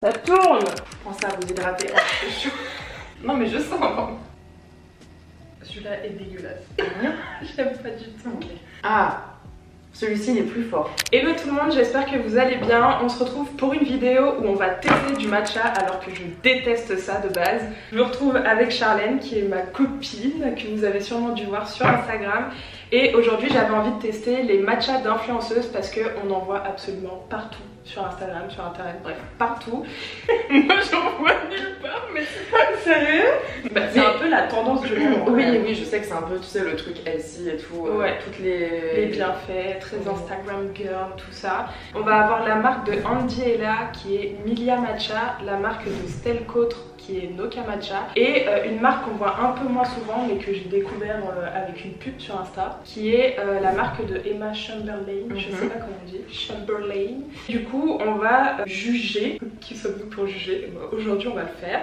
Ça tourne. Pensez à vous hydrater. C'est chaud. Non mais je sens. Celui-là est dégueulasse. J'aime pas du tout. Okay. Ah, celui-ci il est plus fort. Hello tout le monde, j'espère que vous allez bien. On se retrouve pour une vidéo où on va tester du matcha alors que je déteste ça de base. Je me retrouve avec Charlène qui est ma copine, que vous avez sûrement dû voir sur Instagram. Et aujourd'hui j'avais envie de tester les matchas d'influenceuses parce qu'on en voit absolument partout. Sur Instagram, sur internet, bref, partout. Moi j'en vois nulle part, mais c'est pas sérieux. Bah, c'est un peu la tendance du moment. Oui, oui, je sais que c'est un peu, tu sais, le truc healthy et tout. Ouais, toutes les bienfaits, très Instagram girl, tout ça. On va avoir la marque de Andy Ella qui est Milia Matcha, la marque de Stelcotre qui est Noka Matcha et une marque qu'on voit un peu moins souvent mais que j'ai découvert avec une pub sur Insta qui est la marque de Emma Chamberlain, je sais pas comment on dit, Chamberlain. Du coup on va juger, qui sommes-nous pour juger? Aujourd'hui on va le faire,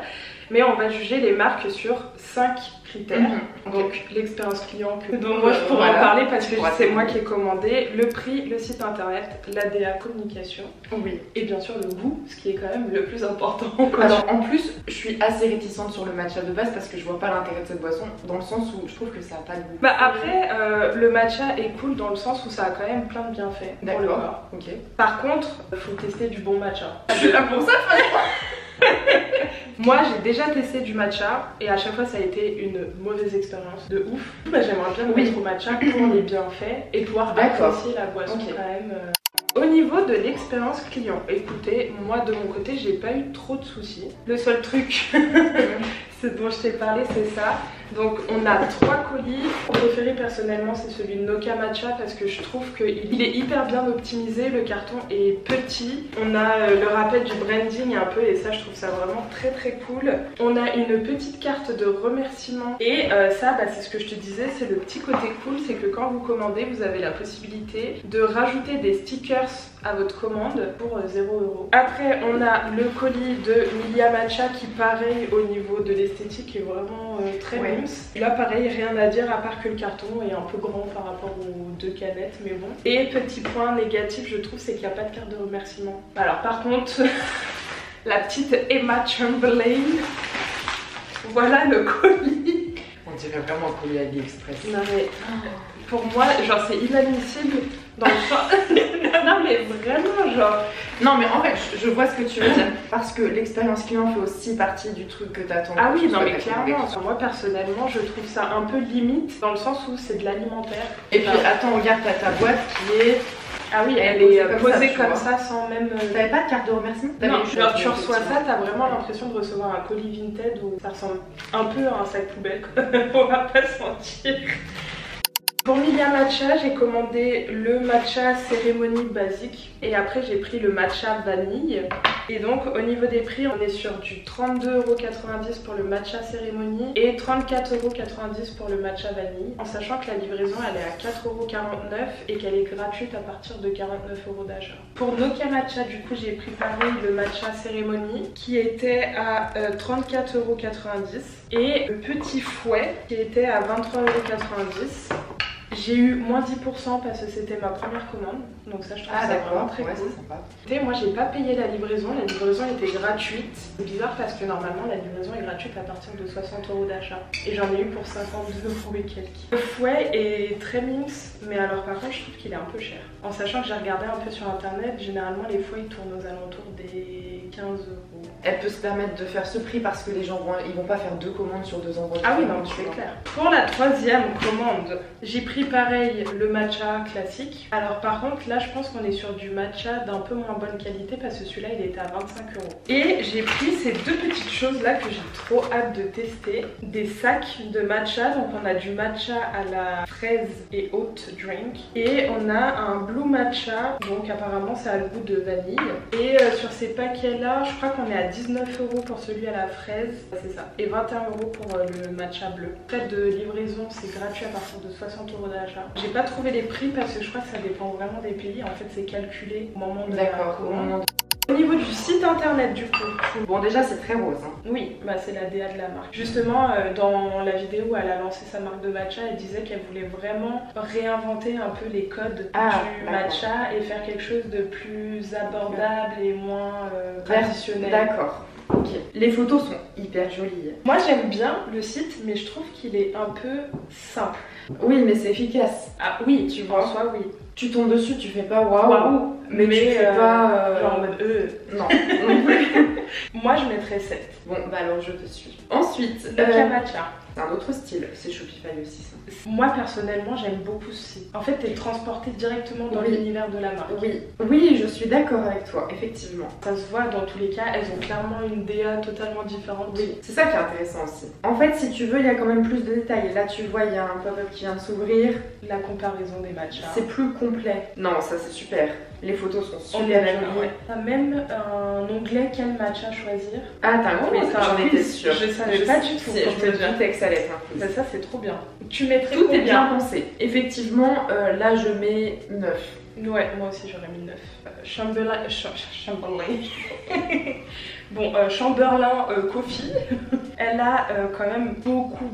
mais on va juger les marques sur 5 critères. Donc l'expérience client dont moi je pourrais en parler parce que c'est moi qui ai commandé, le prix, le site internet, l'ADA communication, oui, et bien sûr le goût, ce qui est quand même le plus important. Alors en plus je suis assez réticente sur le matcha de base parce que je vois pas l'intérêt de cette boisson dans le sens où je trouve que ça a pas de goût. Bah après le matcha est cool dans le sens où ça a quand même plein de bienfaits pour le corps. Ok. Par contre faut tester du bon matcha. Je suis là pour ça. Moi j'ai déjà testé du matcha et à chaque fois ça a été une mauvaise expérience de ouf. Bah, j'aimerais bien me mettre au matcha pour les bienfaits et pouvoir apprécier la boisson quand même. Au niveau de l'expérience client, écoutez, moi de mon côté j'ai pas eu trop de soucis. Le seul truc dont je t'ai parlé c'est ça. Donc on a 3 colis. Mon préféré personnellement c'est celui de Noka Matcha parce que je trouve qu'il est hyper bien optimisé, le carton est petit. On a le rappel du branding un peu et ça je trouve ça vraiment très très cool. On a une petite carte de remerciement et ça bah, c'est ce que je te disais, c'est le petit côté cool, c'est que quand vous commandez vous avez la possibilité de rajouter des stickers à votre commande pour 0 €. Après on a le colis de Milia Matcha qui pareil au niveau de l'esthétique est vraiment très bien. Là pareil, rien à dire à part que le carton est un peu grand par rapport aux 2 canettes, mais bon. Et petit point négatif je trouve c'est qu'il n'y a pas de carte de remerciement. Alors par contre, la petite Emma Chamberlain, voilà le colis. On dirait vraiment un colis AliExpress. Non mais pour moi genre c'est inadmissible dans le sens... Non mais vraiment genre... Non mais en fait je vois ce que tu veux dire parce que l'expérience client fait aussi partie du truc que t'attends. Ah oui non mais clairement, moi personnellement je trouve ça un peu limite dans le sens où c'est de l'alimentaire. Et puis attends regarde t'as ta boîte qui est... Ah oui elle est posée comme ça sans même... T'avais pas de carte de remerciement? Non, genre tu reçois ça, t'as vraiment l'impression de recevoir un colis Vinted où ça ressemble un peu à un sac poubelle, on va pas se mentir. Pour Milia Matcha, j'ai commandé le matcha cérémonie basique et après j'ai pris le matcha vanille. Et donc au niveau des prix, on est sur du 32,90 € pour le matcha cérémonie et 34,90 € pour le matcha vanille. En sachant que la livraison elle est à 4,49 € et qu'elle est gratuite à partir de 49 € d'achat. Pour Noka Matcha, du coup j'ai pris pareil le matcha cérémonie qui était à 34,90 € et le petit fouet qui était à 23,90 €. J'ai eu moins 10% parce que c'était ma première commande, donc ça je trouve ça vraiment très cool. Et moi j'ai pas payé la livraison était gratuite. C'est bizarre parce que normalement la livraison est gratuite à partir de 60 € d'achat. Et j'en ai eu pour 52 € et quelques. Le fouet est très mimes, mais alors par contre je trouve qu'il est un peu cher. En sachant que j'ai regardé un peu sur internet, généralement les fouets ils tournent aux alentours des 15 €. Elle peut se permettre de faire ce prix parce que les gens vont pas faire 2 commandes sur 2 endroits. Ah oui non c'est clair. Pour la 3e commande, j'ai pris pareil le matcha classique. Alors par contre là je pense qu'on est sur du matcha d'un peu moins bonne qualité parce que celui-là il était à 25 €. Et j'ai pris ces 2 petites choses là que j'ai trop hâte de tester. Des sacs de matcha, donc on a du matcha à la fraise et oat drink. Et on a un blue matcha, donc apparemment ça a le goût de vanille. Et sur ces paquets là je crois qu'on est à 19 € pour celui à la fraise, c'est ça. Et 21 € pour le matcha bleu. Frais de livraison c'est gratuit à partir de 60 € d'achat. J'ai pas trouvé les prix parce que je crois que ça dépend vraiment des pays. En fait c'est calculé au moment de la commande. Au niveau du site internet du coup. Bon déjà c'est très rose. Hein. Oui, bah c'est la DA de la marque. Justement dans la vidéo où elle a lancé sa marque de matcha, elle disait qu'elle voulait vraiment réinventer un peu les codes du matcha et faire quelque chose de plus abordable et moins traditionnel. D'accord. Ok. Les photos sont hyper jolies. Moi j'aime bien le site mais je trouve qu'il est un peu simple. Oui mais c'est efficace. Ah oui, tu vois. En soi oui. Tu tombes dessus, tu fais pas waouh, mais tu fais pas genre en mode non, non plus. Moi je mettrais 7. Bon bah alors je te suis. Ensuite, le matcha. C'est un autre style, c'est Shopify aussi ça. Moi personnellement j'aime beaucoup ce site. En fait t'es transporté directement dans l'univers de la marque. Oui, je suis d'accord avec toi, effectivement. Ça se voit dans tous les cas, elles ont clairement une DA totalement différente. Oui, c'est ça qui est intéressant aussi. En fait si tu veux il y a quand même plus de détails. Là tu vois il y a un pop-up qui vient de s'ouvrir. La comparaison des matchas. C'est plus complet. Non ça c'est super. Les photos sont super jolies. Ouais. T'as même un onglet quel matcha choisir. Ah t'as un quiz, j'en étais sûre. Je savais pas du tout. Je me doutais que ça allait être un quiz. Ça c'est trop bien. Tu mettrais tout combien? Est bien pensé. Effectivement là je mets 9. Ouais moi aussi j'aurais mis 9. Chamberlain. Bon, Chamberlain Coffee, elle a quand même beaucoup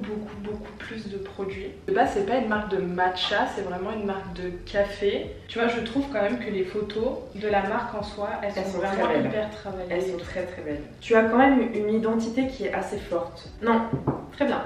plus de produits. De base, c'est pas une marque de matcha, c'est vraiment une marque de café. Tu vois, je trouve quand même que les photos de la marque en soi, elles sont vraiment hyper travaillées. Elles sont très belles. Tu as quand même une identité qui est assez forte. Non, très bien.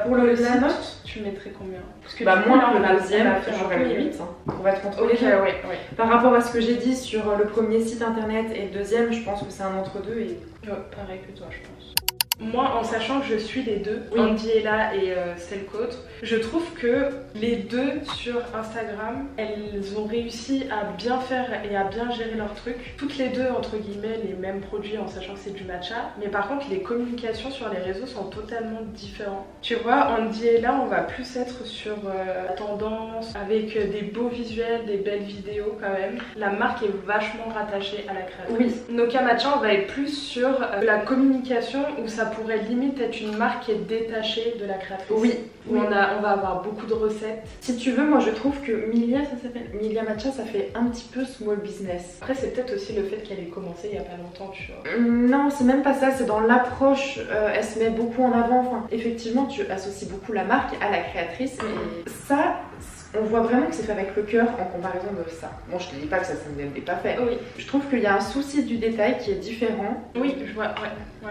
Pour la note, tu mettrais combien? Parce que bah moi, le deuxième, j'aurais mis 8. Pour être contrôlé. Ouais. Par rapport à ce que j'ai dit sur le premier site internet et le deuxième, je pense que c'est un entre-deux et... Ouais, pareil que toi, je pense. Moi, en sachant que je suis les deux, Andy Ella et Selcoatre, je trouve que les deux sur Instagram, elles ont réussi à bien faire et à bien gérer leur truc. Toutes les deux, entre guillemets, les mêmes produits en sachant que c'est du matcha. Mais par contre, les communications sur les réseaux sont totalement différentes. Tu vois, Andy Ella, on va plus être sur la tendance, avec des beaux visuels, des belles vidéos quand même. La marque est vachement rattachée à la créatrice. Oui. Noka Matcha, on va être plus sur la communication où ça pourrait limite être une marque qui est détachée de la créatrice. Oui. Où on va avoir beaucoup de recettes. Si tu veux, moi je trouve que Milia, ça s'appelle Milia Matcha, ça fait un petit peu small business. Après, c'est peut-être aussi le fait qu'elle ait commencé il y a pas longtemps, tu vois. Non, c'est même pas ça, c'est dans l'approche. Elle se met beaucoup en avant. Enfin, effectivement, tu associes beaucoup la marque à la créatrice. Et ça, on voit vraiment que c'est fait avec le cœur en comparaison de ça. Bon, je te dis pas que ça ne l'est pas fait. Oui. Je trouve qu'il y a un souci du détail qui est différent. Oui, je vois, ouais.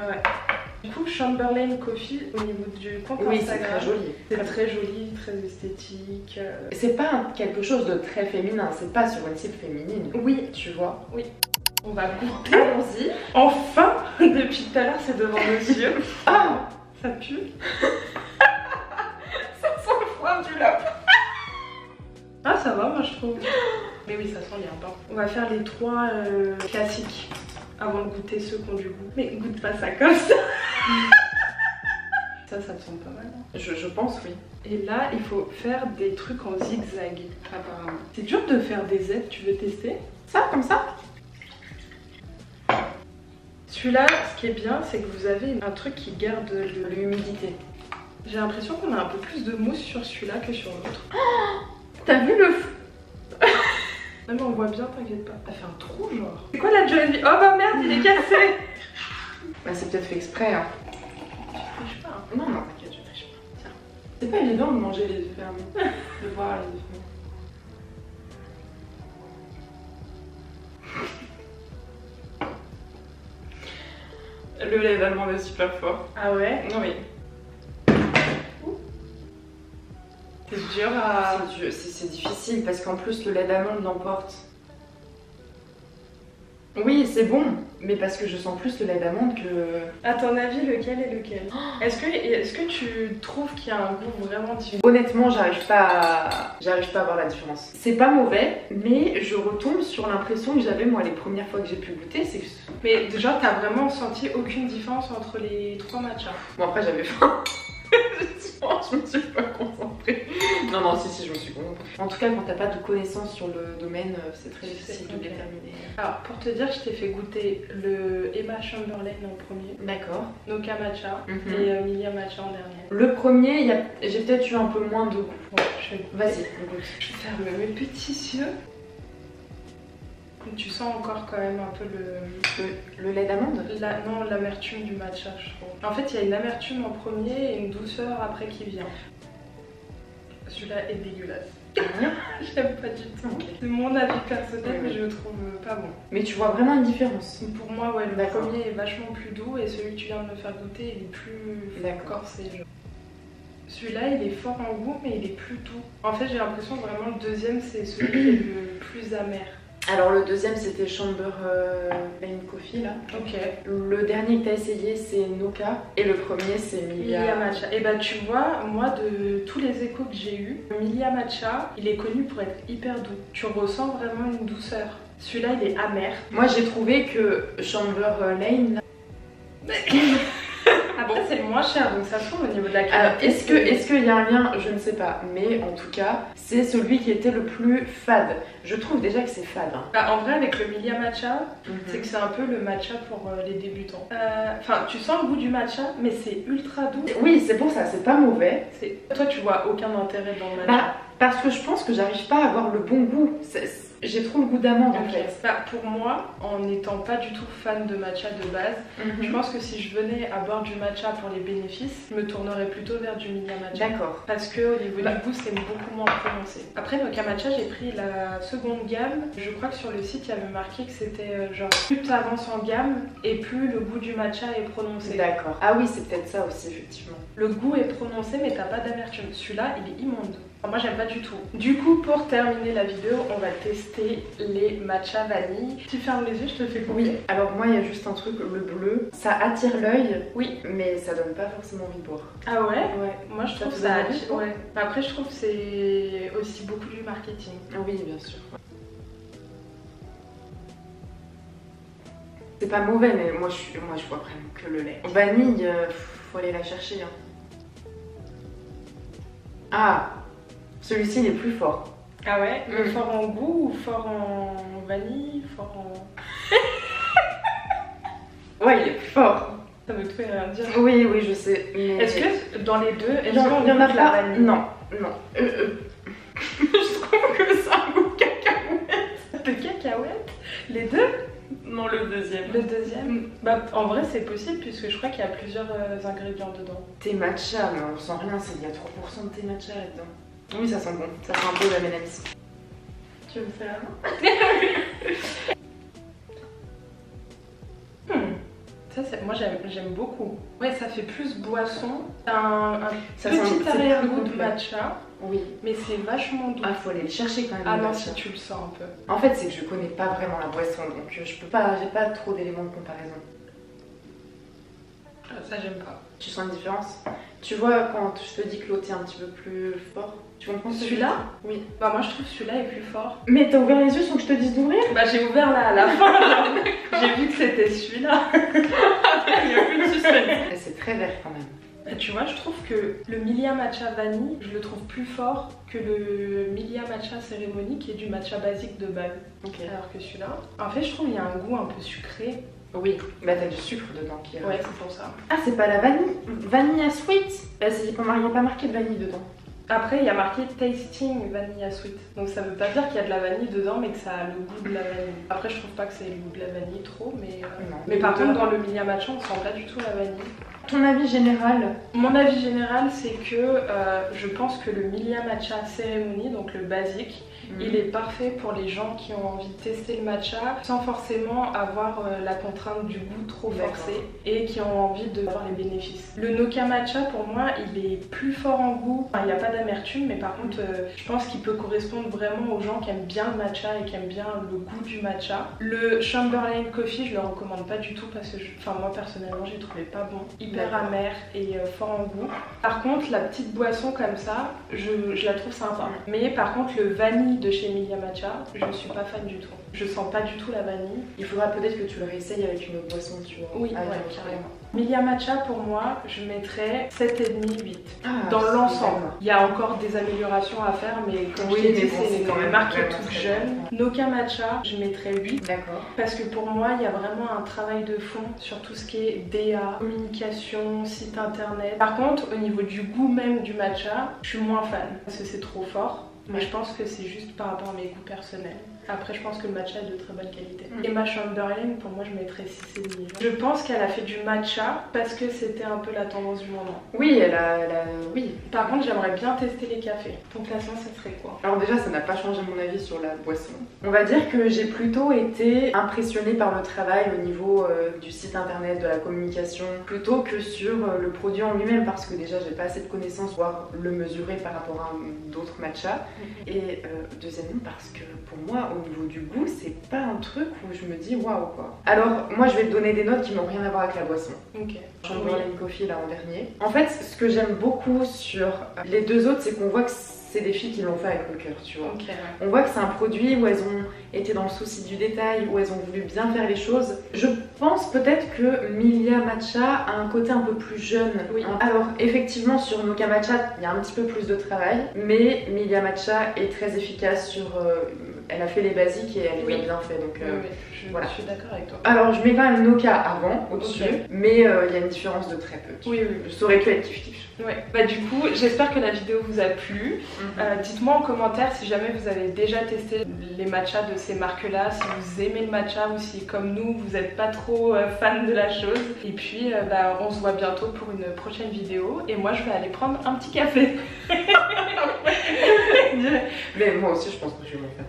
Du coup, Chamberlain Coffee, au niveau du compte Instagram, c'est très joli. C'est très joli, très esthétique. C'est pas quelque chose de très féminin, c'est pas sur une cible féminine. Oui, tu vois. Oui. On va goûter. Allons-y. Enfin, depuis tout à l'heure, c'est devant nos yeux. Ah, ça pue. Ça sent le foin du lapin. Ah, ça va, moi je trouve. Mais oui, ça sent l'herbe. On va faire les 3 classiques avant de goûter ceux qui ont du goût. Mais goûte pas ça comme ça. Ça me semble pas mal. Hein. Je pense, oui. Et là, il faut faire des trucs en zigzag, apparemment. C'est dur de faire des Z, tu veux tester? Ça, comme ça? Celui-là, ce qui est bien, c'est que vous avez un truc qui garde de l'humidité. J'ai l'impression qu'on a un peu plus de mousse sur celui-là que sur l'autre. Oh, t'as vu le fou? Non mais on voit bien, t'inquiète pas. T'as fait un trou genre. C'est quoi la Jolie? Oh bah merde, il est cassé. Bah c'est peut-être fait exprès. Hein. Tu triches pas. Hein. Non, t'inquiète, je triche pas. Tiens. C'est pas évident de manger les yeux fermés. De voir les yeux fermés. Le lait d'amande est super fort. Ah ouais? Oui. C'est dur à... C'est difficile parce qu'en plus le lait d'amande l'emporte. Oui, c'est bon, mais parce que je sens plus le lait d'amande que... À ton avis, lequel est lequel? Est-ce que tu trouves qu'il y a un goût vraiment différent? Honnêtement, j'arrive pas à voir la différence. C'est pas mauvais, mais je retombe sur l'impression que j'avais moi les premières fois que j'ai pu goûter, c'est que... Mais déjà, t'as vraiment senti aucune différence entre les 3 matchas? Bon après j'avais faim. Je me suis pas concentrée. Non, si, je me suis concentrée. En tout cas, quand t'as pas de connaissances sur le domaine, c'est très difficile de déterminer. Alors, pour te dire, je t'ai fait goûter le Emma Chamberlain en premier. D'accord. Noka Matcha et Milia Matcha en dernier. Le premier, j'ai peut-être eu un peu moins de goût. Ouais, vas-y, goûte. Je ferme mes petits yeux. Tu sens encore quand même un peu le lait d'amande. Non, l'amertume du matcha, je trouve. En fait, il y a une amertume en premier et une douceur après qui vient. Celui-là est dégueulasse. J'aime pas du tout. Okay. C'est mon avis personnel, mais je le trouve pas bon. Mais tu vois vraiment une différence? Pour moi, ouais, le premier est vachement plus doux et celui que tu viens de me faire goûter, il est plus corsé. Celui-là, il est fort en goût, mais il est plus doux. En fait, j'ai l'impression que vraiment le deuxième, c'est celui qui est le plus amer. Alors le deuxième c'était Chamber Lane Coffee là. Ok. Le dernier que t'as essayé c'est Noka et le premier c'est Milia Matcha. Et bah tu vois, moi de tous les échos que j'ai eu, Milia Matcha, il est connu pour être hyper doux. Tu ressens vraiment une douceur. Celui-là il est amer. Moi j'ai trouvé que Chamber Lane là... Après c'est le moins cher donc ça se trouve au niveau de la qualité. Est-ce qu'il y a un lien? Je ne sais pas, mais en tout cas c'est celui qui était le plus fade. Je trouve déjà que c'est fade. Hein. Bah, en vrai avec le Milia Matcha, c'est que c'est un peu le matcha pour les débutants. Enfin tu sens le goût du matcha mais c'est ultra doux. Oui c'est pour ça, c'est pas mauvais. Toi tu vois aucun intérêt dans le matcha? Parce que je pense que j'arrive pas à avoir le bon goût. J'ai trop le goût d'amande en fait. Bah, pour moi, en n'étant pas du tout fan de matcha de base, je pense que si je venais à boire du matcha pour les bénéfices, je me tournerais plutôt vers du Milia Matcha. D'accord. Parce qu'au niveau du goût, c'est beaucoup moins prononcé. Après, Noka Matcha, j'ai pris la seconde gamme. Je crois que sur le site, il y avait marqué que c'était genre plus tu avances en gamme et plus le goût du matcha est prononcé. D'accord. Ah oui, c'est peut-être ça aussi, effectivement. Le goût est prononcé, mais t'as pas d'amertume. Celui-là, il est immonde. Moi j'aime pas du tout. Du coup pour terminer la vidéo on va tester les matcha vanille. Tu fermes les yeux, je te fais couper. Oui, alors moi il y a juste un truc, le bleu, ça attire l'œil, oui, mais ça donne pas forcément envie de boire. Ah ouais? Ouais. Moi je trouve ça attire, ouais. Après je trouve que c'est aussi beaucoup du marketing. Oui bien sûr. C'est pas mauvais mais moi je vois vraiment que le lait. Vanille, faut aller la chercher. Hein. Ah, celui-ci il est plus fort. Ah ouais? Fort en goût ou fort en vanille? Fort en... Ouais, il est plus fort. Ça veut tout et rien dire. Oui, oui, je sais. Mais... Est-ce que dans les deux, il y en a la vanille? Non, non. Je trouve que c'est un goût de cacahuète. De cacahuète? Les deux? Non, le deuxième. Le deuxième? Bah, en vrai, c'est possible puisque je crois qu'il y a plusieurs ingrédients dedans. Thé matcha, mais on sent rien, il y a 3% de thé matcha là-dedans. Oui, ça sent bon. Ça sent un peu la mélamise. Tu veux me faire la main? Ça, moi j'aime beaucoup. Ouais, ça fait plus boisson. Un petit arrière-goût de matcha. Oui. Mais c'est vachement doux. Ah, faut aller le chercher quand même. Ah non, si tu le sens un peu. En fait, c'est que je connais pas vraiment la boisson, donc je peux pas, j'ai pas trop d'éléments de comparaison. Ça, j'aime pas. Tu sens une différence? Tu vois, quand je te dis que l'autre est un petit peu plus fort, tu comprends celui-là? Oui. Bah, moi je trouve celui-là est plus fort. Mais t'as ouvert les yeux sans que je te dise d'ouvrir? Bah, j'ai ouvert là à la fin. J'ai vu que c'était celui-là. Il y a plus de suspense. C'est très vert quand même. Tu vois, je trouve que le Milia Matcha Vanille, je le trouve plus fort que le Milia Matcha Cérémonie qui est du matcha basique de base. Okay. Alors que celui-là, en fait, je trouve qu'il y a un goût un peu sucré. Oui, bah t'as du sucre dedans qui est... Ouais, c'est pour ça. Ah, c'est pas la vanille? Vanilla sweet? Bah, il n'y a pas marqué de vanille dedans. Après, il y a marqué tasting vanilla sweet. Donc ça veut pas dire qu'il y a de la vanille dedans, mais que ça a le goût de la vanille. Après, je trouve pas que c'est le goût de la vanille trop, mais... Non, mais par contre, dans le Milia Matcha, on sent pas du tout la vanille. Ton avis général? Mon avis général, c'est que je pense que le Milia Matcha Cérémonie, donc le basique, il est parfait pour les gens qui ont envie de tester le matcha sans forcément avoir la contrainte du goût trop forcé et qui ont envie de voir les bénéfices. Le Noka Matcha, pour moi, il est plus fort en goût. Enfin, il n'y a pas d'amertume, mais par contre, je pense qu'il peut correspondre vraiment aux gens qui aiment bien le matcha et qui aiment bien le goût du matcha. Le Chamberlain Coffee, je le recommande pas du tout parce que, moi personnellement, j'ai trouvé pas bon. Hyper amer et fort en goût. Par contre, la petite boisson comme ça, je la trouve sympa. Mais par contre, le vanille de chez Milia Matcha, je suis pas fan du tout. Je sens pas du tout la vanille. Il faudra peut-être que tu le réessayes avec une autre boisson, tu vois. Oui, ouais, carrément. Milia Matcha, pour moi, je mettrais 7,5, 8. Dans l'ensemble. Il y a encore des améliorations à faire, mais comme je t'ai dit, c'est quand même marqué toute jeune. Noka Matcha, je mettrais 8. D'accord. Parce que pour moi, il y a vraiment un travail de fond sur tout ce qui est DA, communication, site internet. Par contre, au niveau du goût même du matcha, je suis moins fan. Parce que c'est trop fort. Mais je pense que c'est juste par rapport à mes goûts personnels. Après, je pense que le matcha est de très bonne qualité. Emma Chamberlain, pour moi, je mettrais 6,5. Je pense qu'elle a fait du matcha parce que c'était un peu la tendance du moment. Oui, oui. Par contre, j'aimerais bien tester les cafés. Ton classement, ça serait quoi? Alors déjà, ça n'a pas changé mon avis sur la boisson. On va dire que j'ai plutôt été impressionnée par le travail au niveau du site internet, de la communication, plutôt que sur le produit en lui-même, parce que déjà, j'ai pas assez de connaissances pour pouvoir le mesurer par rapport à d'autres matchas. Et deuxièmement, parce que pour moi, au niveau du goût, c'est pas un truc où je me dis waouh quoi. Alors, moi, je vais te donner des notes qui n'ont rien à voir avec la boisson. Ok. Chamberlain Coffee là en dernier. En fait, ce que j'aime beaucoup sur les deux autres, c'est qu'on voit que c'est des filles qui l'ont fait avec le cœur, tu vois. Okay, ouais. On voit que c'est un produit où elles ont été dans le souci du détail, où elles ont voulu bien faire les choses. Je pense peut-être que Milia Matcha a un côté un peu plus jeune. Oui. Alors effectivement sur Noka Matcha, il y a un petit peu plus de travail, mais Milia Matcha est très efficace sur... elle a fait les basiques et elle les a bien fait, donc voilà. Je suis d'accord avec toi. Alors je mets quand même Noka avant, au-dessus, mais il y a une différence de très peu. Oui. Ça aurait pu être kiff-kiff. Ouais. Bah du coup, j'espère que la vidéo vous a plu. Dites-moi en commentaire si jamais vous avez déjà testé les matchas de ces marques-là, si vous aimez le matcha ou si comme nous, vous n'êtes pas trop fan de la chose. Et puis, on se voit bientôt pour une prochaine vidéo. Et moi, je vais aller prendre un petit café. Mais moi aussi, je pense que je vais m'en faire.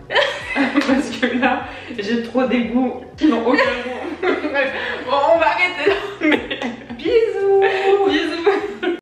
Parce que là, j'ai trop des goûts qui n'ont aucun goût.